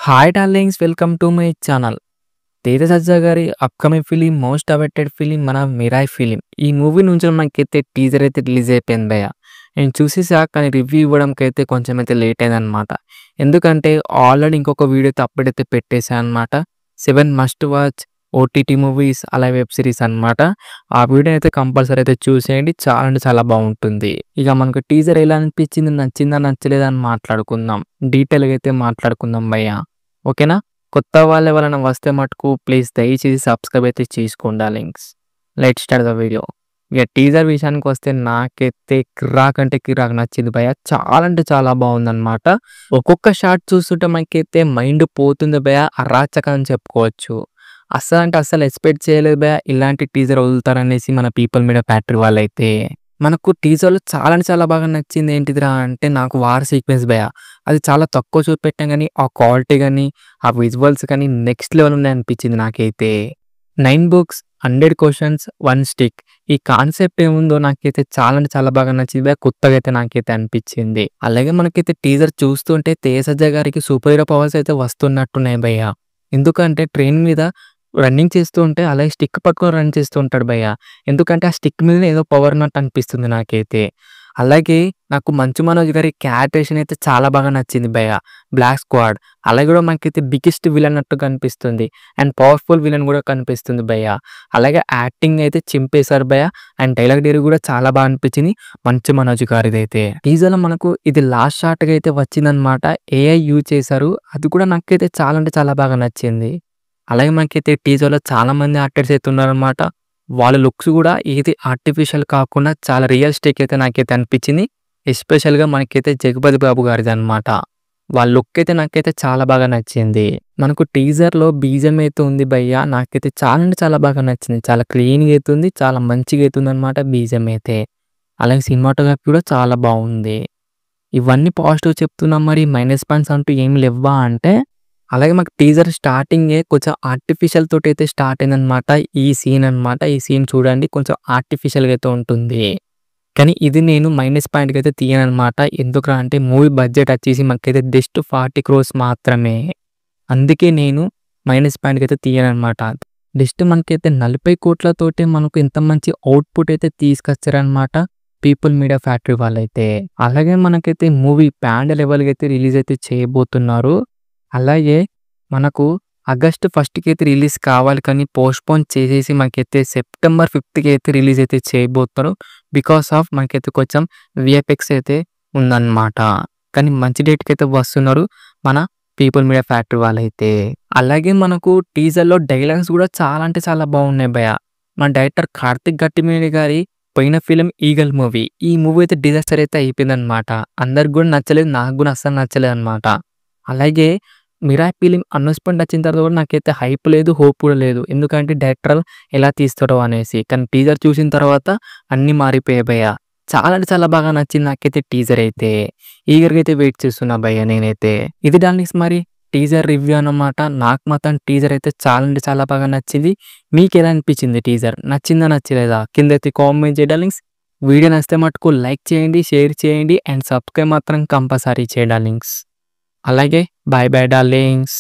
Hi darlings, welcome to my channel. Teja Sajja గారి upcoming film, most awaited film మన 'Mirai' film. ఈ movie నుంచి మనకైతే టీజర్ అయితే రిలీజ్ అయిపోయింది భయ్యా. నేను చూసేసా, కానీ రివ్యూ ఇవ్వడంకైతే కొంచెం అయితే లేట్ అయిందనమాట. ఎందుకంటే ఆల్రెడీ ఇంకొక వీడియో అయితే అప్లోడ్ అయితే పెట్టేసా అనమాట. 7 మస్ట్ వాచ్ ఓటీటీ మూవీస్ అలాగే వెబ్ సిరీస్ అనమాట. ఆ వీడియో అయితే కంపల్సరీ అయితే చూసేయండి, చాలా అంటే చాలా బాగుంటుంది. ఇక మనకు టీజర్ ఎలా అనిపించింది, నచ్చిందా నచ్చలేదా అని మాట్లాడుకుందాం. డీటెయిల్గా అయితే మాట్లాడుకుందాం భయ్యా, ఓకేనా? కొత్త వాళ్ళు ఎవరైనా వస్తే మటుకు ప్లీజ్ దయచేసి సబ్స్క్రైబ్ అయితే చేసుకోండి links. Let's start the video. ఇక టీజర్ విషయానికి వస్తే నాకైతే కిరాక్ అంటే కిరాక్ నచ్చింది భయ్య. చాలా అంటే చాలా బాగుందన్నమాట. ఒక్కొక్క షాట్ చూస్తుంటే మనకైతే మైండ్ పోతుంది భయ్య, అరాచకం అని చెప్పుకోవచ్చు. అస్సలు అంటే అస్సలు ఎక్స్పెక్ట్ చేయలేదు భయ్య ఇలాంటి టీజర్ వదులుతారనేసి మన పీపుల్ మీడియా ఫ్యాక్టరీ వాళ్ళైతే. మనకు టీజర్‌లో చాలా అంటే చాలా బాగా నచ్చింది ఏంటిదిరా అంటే, నాకు వార్ సీక్వెన్స్ భయ్యా. అది చాలా తక్కువ చూపెట్టాం గానీ, ఆ క్వాలిటీ గానీ, ఆ విజువల్స్ కానీ నెక్స్ట్ లెవెల్ ఉన్నాయనిపించింది నాకైతే. 9 బుక్స్, 100 క్వెషన్స్, 1 స్టిక్. ఈ కాన్సెప్ట్ ఏముందో నాకైతే చాలా అంటే చాలా బాగా నచ్చింది భయ్యా. కొత్తగా అయితే నాకైతే అనిపించింది. అలాగే మనకైతే టీజర్ చూస్తుంటే తేజ సజ్జా గారికి సూపర్ హీరో పవర్స్ అయితే వస్తున్నట్టున్నాయి భయ్యా. ఎందుకంటే ట్రైన్ మీద రన్నింగ్ చేస్తూ ఉంటే అలాగే స్టిక్ పట్టుకొని రన్ చేస్తూ ఉంటాడు భయ్య. ఎందుకంటే ఆ స్టిక్ మీదనే ఏదో పవర్ ఉన్నట్టు అనిపిస్తుంది నాకైతే. అలాగే నాకు మంచు మనోజ్ గారి క్యారెక్టరేషన్ అయితే చాలా బాగా నచ్చింది భయ్య. బ్లాక్ స్క్వాడ్ అలాగే కూడా మనకైతే బిగ్గెస్ట్ విలన్ అన్నట్టు కనిపిస్తుంది. అండ్ పవర్ఫుల్ విలన్ కూడా కనిపిస్తుంది భయ్య. అలాగే యాక్టింగ్ అయితే చింపేశారు భయ్య. అండ్ డైలాగ్ డెలివరీ కూడా చాలా బాగా అనిపించింది మంచు మనోజ్ గారిదైతే. టీజర్‌లో మనకు ఇది లాస్ట్ షాట్‌గా అయితే వచ్చిందనమాట. ఏఐ యూజ్ చేశారు. అది కూడా నాకైతే చాలా అంటే చాలా బాగా నచ్చింది. అలాగే మనకైతే టీజర్‌లో చాలామంది యాక్టర్స్ అయితే ఉన్నారనమాట. వాళ్ళ లుక్స్ కూడా ఏది ఆర్టిఫిషియల్ కాకుండా చాలా రియలిస్టిక్ అయితే నాకైతే అనిపించింది. ఎస్పెషల్‌గా మనకైతే జగపతి బాబు గారిదనమాట. వాళ్ళ లుక్ అయితే నాకైతే చాలా బాగా నచ్చింది. మనకు టీజర్‌లో బీజం అయితే ఉంది భయ్య. నాకైతే చాలా అంటే చాలా బాగా నచ్చింది. చాలా క్లీన్‌గా అయితే ఉంది. చాలా మంచిగా అయితే ఉందనమాట బీజం అయితే. అలాగే సినిమాటోగ్రఫీ కూడా చాలా బాగుంది. ఇవన్నీ పాజిటివ్ చెప్తున్నాం, మరి మైనస్ పాయింట్స్ అంటూ ఏమి లెవ్వా అంటే, అలాగే మాకు టీజర్ స్టార్టింగే కొంచెం ఆర్టిఫిషియల్ తోటైతే స్టార్ట్ అయిందనమాట. ఈ సీన్ అనమాట. ఈ సీన్ చూడండి కొంచెం ఆర్టిఫిషియల్‌గా అయితే ఉంటుంది. కానీ ఇది నేను మైనస్ పాయింట్‌గా అయితే తీయననమాట. ఎందుకురా అంటే మూవీ బడ్జెట్ వచ్చేసి మనకైతే జస్ట్ 40 క్రోర్స్ మాత్రమే. అందుకే నేను మైనస్ పాయింట్‌గా అయితే తీయననమాట. జస్ట్ మనకైతే 40 కోట్లతోటే మనకు ఇంత మంచి అవుట్‌పుట్ అయితే తీసుకొచ్చారనమాట పీపుల్ మీడియా ఫ్యాక్టరీ వాళ్ళైతే. అలాగే మనకైతే మూవీ పాన్ లెవెల్‌గా అయితే రిలీజ్ అయితే చేయబోతున్నారు. అలాగే మనకు ఆగస్ట్ 1కి అయితే రిలీజ్ కావాలి, కానీ పోస్ట్‌పోన్ చేసేసి మనకైతే సెప్టెంబర్ 5కి అయితే రిలీజ్ అయితే చేయబోతున్నారు. బికాస్ ఆఫ్ మనకైతే కొంచెం వీఎఫ్ఎక్స్ అయితే ఉందన్నమాట. కానీ మంచి డేట్‌కి అయితే వస్తున్నారు మన పీపుల్ మీడియా ఫ్యాక్టరీ వాళ్ళైతే. అలాగే మనకు టీజర్‌లో డైలాగ్స్ కూడా చాలా అంటే చాలా బాగున్నాయి భయ్య. మన డైరెక్టర్ కార్తిక్ గట్టిమేని గారి పోయిన ఫిలిం 'ఈగల్' మూవీ. ఈ మూవీ అయితే డిజాస్టర్ అయితే అయిపోయిందనమాట. అందరికి కూడా నచ్చలేదు. నాకు కూడా అస్సలు నచ్చలేదనమాట. అలాగే 'మిరాయ్' ఫిలిం అనౌన్స్‌మెంట్ వచ్చిన తర్వాత కూడా నాకైతే హైప్ లేదు, హోప్ కూడా లేదు. ఎందుకంటే డైరెక్టర్ ఎలా తీస్తాడో అనేసి. కానీ టీజర్ చూసిన తర్వాత అన్నీ మారిపోయాయి భయ్య. చాలా అంటే చాలా బాగా నచ్చింది నాకైతే టీజర్ అయితే. ఈగర్‌గా అయితే వెయిట్ చేస్తున్నా భయ్య నేనైతే. ఇది డార్లింగ్స్, మరి టీజర్ రివ్యూ అన్నమాట. నాకు మాత్రం టీజర్ అయితే చాలా అంటే చాలా బాగా నచ్చింది. మీకెలా అనిపించింది టీజర్? నచ్చిందా నచ్చలేదా? కిందైతే కామెంట్ చేయండి డార్లింగ్స్. వీడియో నచ్చితే మటుకు లైక్ చేయండి, షేర్ చేయండి అండ్ సబ్స్క్రైబ్ మాత్రం కంపల్సరీ చేయండి డార్లింగ్స్. అలాగే బాయ్ బాయ్ డార్లింగ్స్.